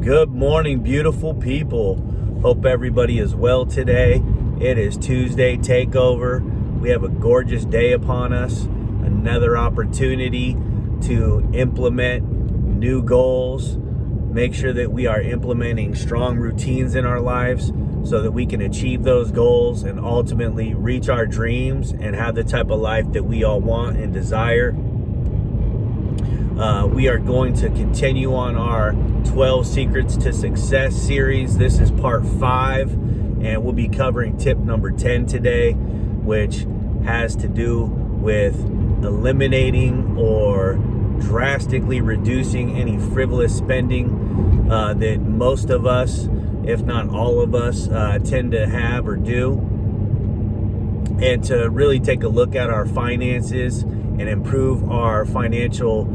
Good morning, beautiful people. Hope everybody is well today. It is Tuesday Takeover. We have a gorgeous day upon us. Another opportunity to implement new goals. Make sure that we are implementing strong routines in our lives so that we can achieve those goals and ultimately reach our dreams and have the type of life that we all want and desire. We are going to continue on our 12 Secrets to Success series. This is part 5, and we'll be covering tip number 10 today, which has to do with eliminating or drastically reducing any frivolous spending that most of us, if not all of us, tend to have or do, and to really take a look at our finances and improve our financial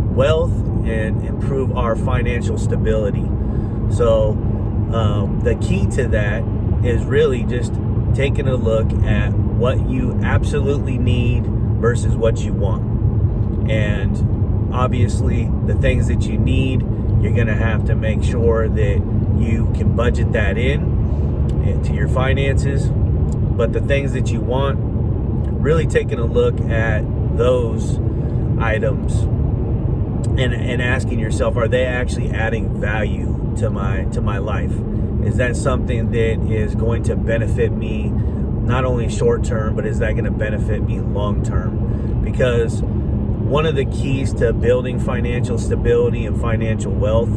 wealth and improve our financial stability. So the key to that is really just taking a look at what you absolutely need versus what you want. And obviously the things that you need, you're going to have to make sure that you can budget that in to your finances. But the things that you want, really taking a look at those items and asking yourself, are they actually adding value to my life? Is that something that is going to benefit me not only short term, but is that going to benefit me long term? Because one of the keys to building financial stability and financial wealth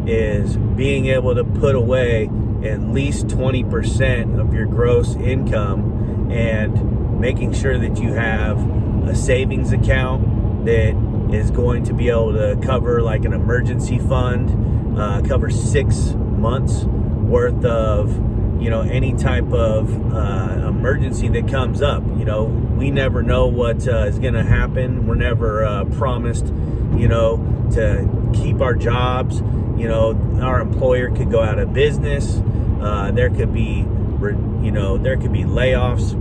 is being able to put away at least 20% of your gross income and making sure that you have a savings account that is going to be able to cover like an emergency fund, cover 6 months worth of, any type of emergency that comes up. We never know what is going to happen. We're never promised, to keep our jobs. Our employer could go out of business. There could be layoffs,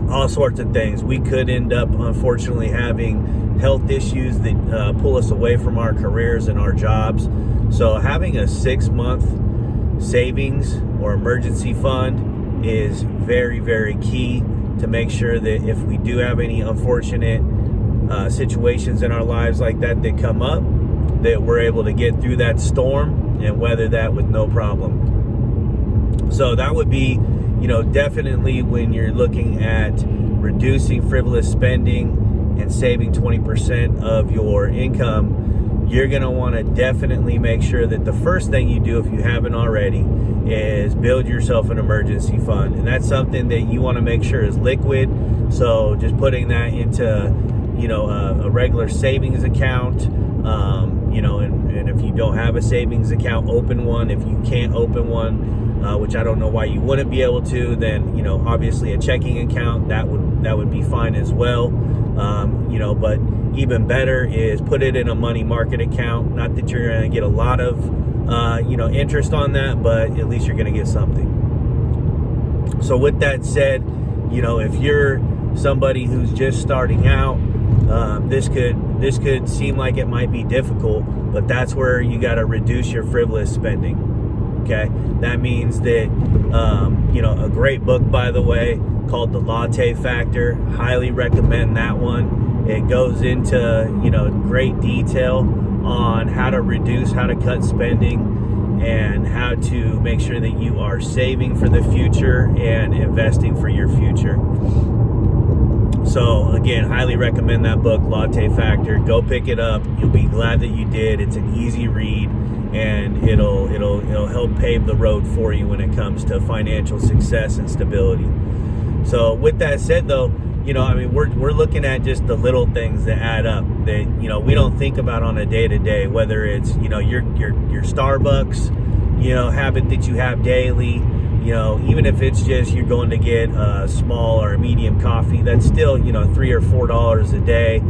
all sorts of things. We could end up, unfortunately, having health issues that pull us away from our careers and our jobs. So having a 6-month savings or emergency fund is very, very key to make sure that if we do have any unfortunate situations in our lives like that come up, that we're able to get through that storm and weather that with no problem. So that would be, definitely when you're looking at reducing frivolous spending and saving 20% of your income, you're going to want to definitely make sure that the first thing you do, if you haven't already, is build yourself an emergency fund. And that's something that you want to make sure is liquid. So just putting that into, a regular savings account, and if you don't have a savings account, open one. If you can't open one, which I don't know why you wouldn't be able to, then, obviously a checking account, that would be fine as well. But even better is put it in a money market account. Not that you're going to get a lot of, interest on that, but at least you're going to get something. So with that said, if you're somebody who's just starting out, this could seem like it might be difficult, but that's where you got to reduce your frivolous spending. Okay, that means that a great book, by the way, called The Latte Factor. Highly recommend that one. It goes into great detail on how to reduce, how to cut spending, and how to make sure that you are saving for the future and investing for your future. So again, highly recommend that book, Latte Factor. Go pick it up. You'll be glad that you did. It's an easy read, and it'll help pave the road for you when it comes to financial success and stability. So with that said, though, we're looking at just the little things that add up that we don't think about on a day-to-day, whether it's your Starbucks habit that you have daily. Even if it's just you're going to get a small or a medium coffee, that's still $3 or $4 a day.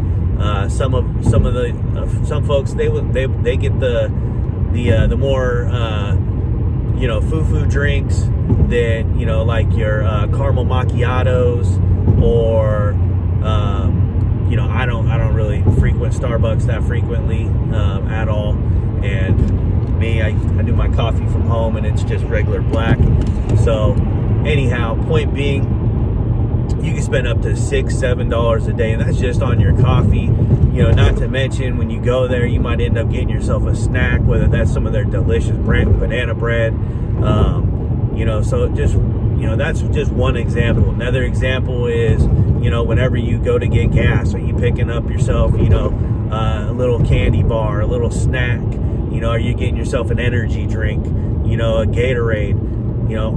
Some folks they get the more foo-foo drinks that like your caramel macchiatos, or I don't really frequent Starbucks that frequently at all, and I do my coffee from home and it's just regular black. So anyhow, point being, you can spend up to $6-7 a day, and that's just on your coffee. Not to mention when you go there, you might end up getting yourself a snack, whether that's some of their delicious banana bread. So just, that's just one example. Another example is, whenever you go to get gas, are you picking up yourself, a little candy bar, a little snack? Are you getting yourself an energy drink, a Gatorade?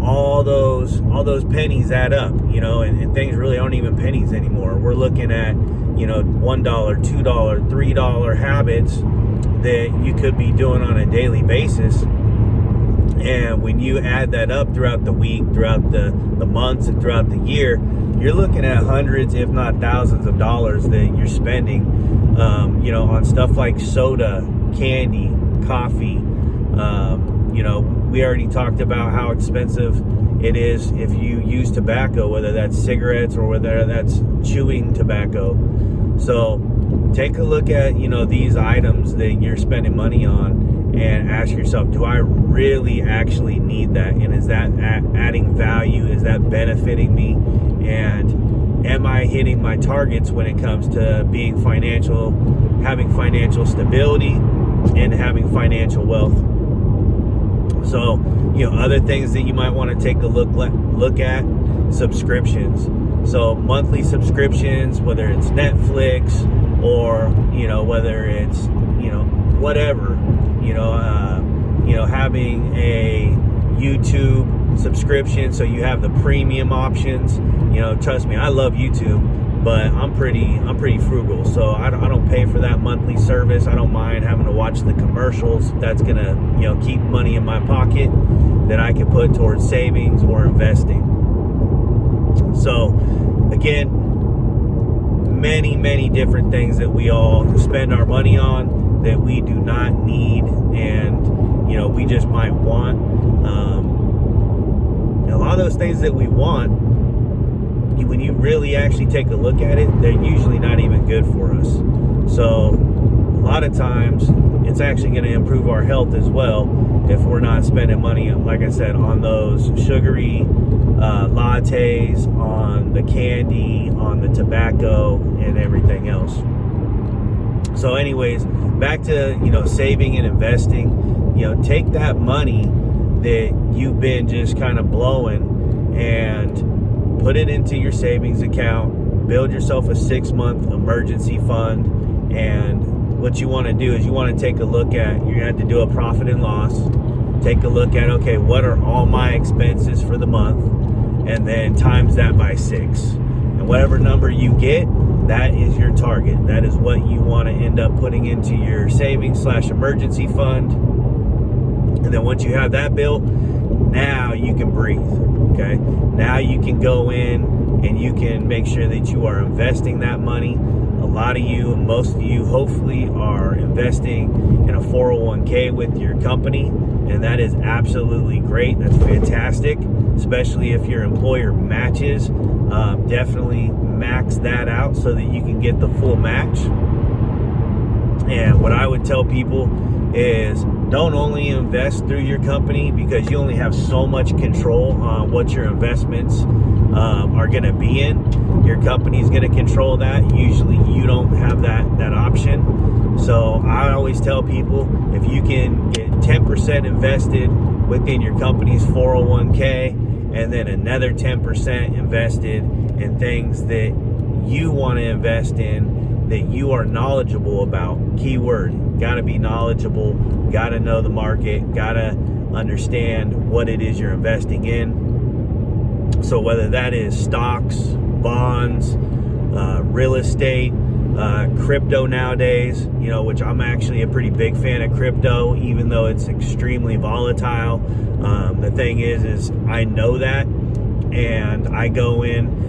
All those pennies add up, and things really aren't even pennies anymore. We're looking at, $1, $2, $3 habits that you could be doing on a daily basis. And when you add that up throughout the week, throughout the months, and throughout the year, you're looking at hundreds, if not thousands of dollars that you're spending, on stuff like soda, candy, coffee. We already talked about how expensive it is if you use tobacco, whether that's cigarettes or whether that's chewing tobacco. So take a look at, these items that you're spending money on and ask yourself, do I really actually need that? And is that adding value? Is that benefiting me? And am I hitting my targets when it comes to having financial stability and having financial wealth? So, other things that you might want to take a look at, subscriptions. So monthly subscriptions, whether it's Netflix or, whether it's, whatever, having a YouTube subscription, so you have the premium options. Trust me, I love YouTube, but I'm pretty frugal, so I don't pay for that monthly service. I don't mind having to watch the commercials. That's gonna keep money in my pocket that I can put towards savings or investing. So again, many different things that we all spend our money on that we do not need, and we just might want. A lot of those things that we want, when you really actually take a look at it, they're usually not even good for us. So a lot of times it's actually going to improve our health as well if we're not spending money, like I said, on those sugary lattes, on the candy, on the tobacco, and everything else. So anyways, back to saving and investing. Take that money that you've been just kind of blowing and put it into your savings account. Build yourself a 6-month emergency fund. And what you want to do is you want to take a look at, you have to do a profit and loss. Take a look at, okay, what are all my expenses for the month? And then times that by 6. And whatever number you get, that is your target. That is what you want to end up putting into your savings/emergency fund. And then once you have that built, now you can breathe, okay? Now you can go in and you can make sure that you are investing that money. A lot of you, most of you, hopefully are investing in a 401k with your company, and that is absolutely great. That's fantastic, especially if your employer matches. Definitely max that out so that you can get the full match. And what I would tell people is don't only invest through your company, because you only have so much control on what your investments are going to be in. Your company is going to control that. Usually you don't have that option. So I always tell people, if you can get 10% invested within your company's 401k, and then another 10% invested in things that you want to invest in, that you are knowledgeable about. Keyword, got to be knowledgeable, got to know the market, got to understand what it is you're investing in. So whether that is stocks, bonds, real estate, crypto nowadays, which I'm actually a pretty big fan of crypto, even though it's extremely volatile. The thing is I know that, and I go in,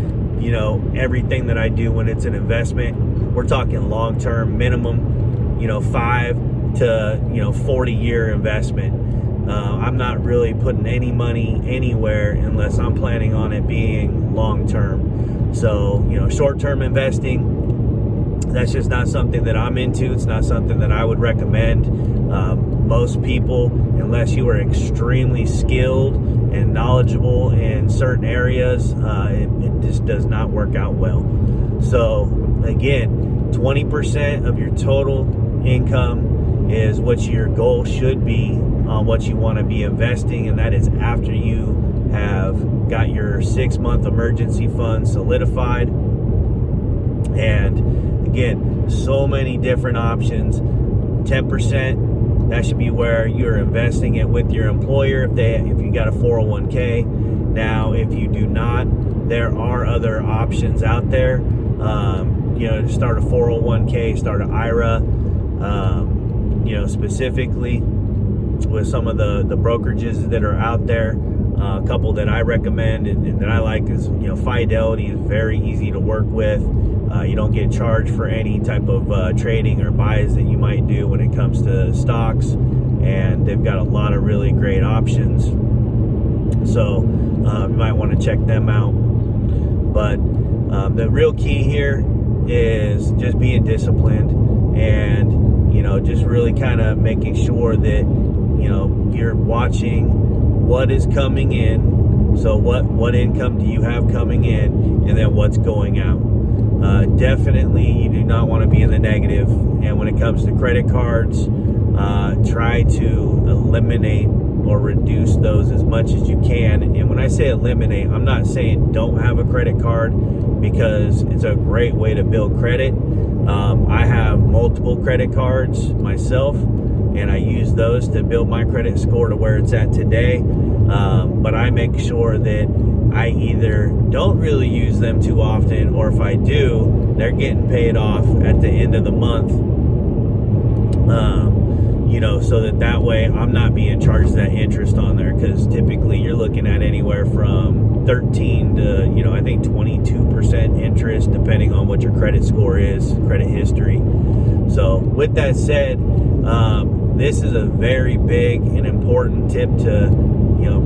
everything that I do when it's an investment, we're talking long-term, minimum, 5 to 40-year investment. I'm not really putting any money anywhere unless I'm planning on it being long-term. So, short-term investing, that's just not something that I'm into. It's not something that I would recommend. Most people, unless you are extremely skilled and knowledgeable in certain areas, it just does not work out well. So again, 20% of your total income is what your goal should be on what you want to be investing, and that is after you have got your 6-month emergency fund solidified. And again, so many different options. 10%, that should be where you're investing it with your employer if you got a 401k. Now, if you do not, there are other options out there. To start a 401k, start an IRA, specifically with some of the brokerages that are out there. A couple that I recommend and that I like is, Fidelity is very easy to work with. You don't get charged for any type of trading or buys that you might do when it comes to stocks, and they've got a lot of really great options. So you might want to check them out. But the real key here is just being disciplined and, just really kind of making sure that, you're watching what is coming in. So what income do you have coming in, and then what's going out? Definitely you do not want to be in the negative. And when it comes to credit cards, try to eliminate or reduce those as much as you can. And when I say eliminate, I'm not saying don't have a credit card, because it's a great way to build credit. I have multiple credit cards myself, and I use those to build my credit score to where it's at today. But I make sure that I either don't really use them too often, or if I do, they're getting paid off at the end of the month. So that way I'm not being charged that interest on there, because typically you're looking at anywhere from 13 to, I think 22% interest, depending on what your credit score is, credit history. So with that said, this is a very big and important tip to,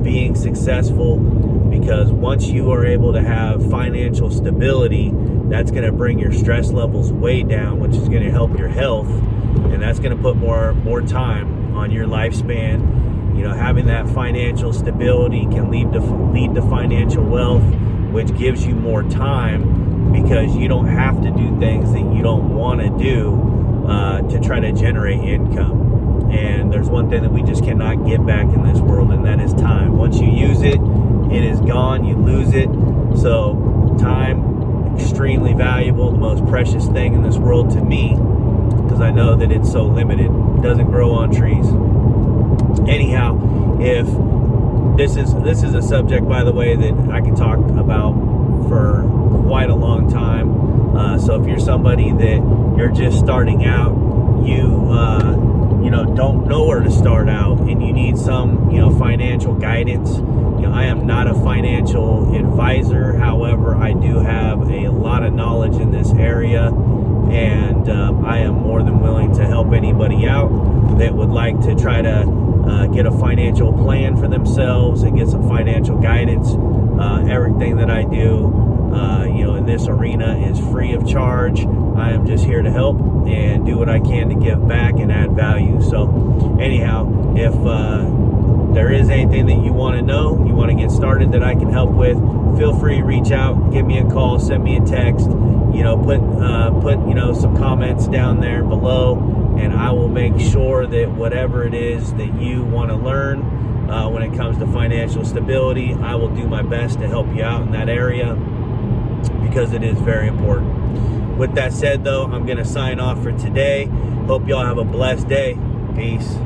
being successful, because once you are able to have financial stability, that's going to bring your stress levels way down, which is going to help your health, and that's going to put more time on your lifespan. Having that financial stability can lead to financial wealth, which gives you more time, because you don't have to do things that you don't want to do to try to generate income. And there's one thing that we just cannot get back in this world, and that is time. Once you use it, it is gone. You lose it. So time, extremely valuable, the most precious thing in this world to me, because I know that it's so limited. It doesn't grow on trees. Anyhow, if this is a subject, by the way, that I can talk about for quite a long time. So if you're somebody that you're just starting out, you don't know where to start out, and you need some financial guidance. I am not a financial advisor. However, I do have a lot of knowledge in this area, and I am more than willing to help anybody out that would like to try to get a financial plan for themselves and get some financial guidance. Everything that I do in this arena is free of charge. I am just here to help and do what I can to give back and add value. So anyhow, if there is anything that you want to know, you want to get started that I can help with, feel free to reach out, give me a call, send me a text, put some comments down there below, and I will make sure that whatever it is that you want to learn when it comes to financial stability, I will do my best to help you out in that area, because it is very important. With that said, though, I'm going to sign off for today. Hope y'all have a blessed day. Peace.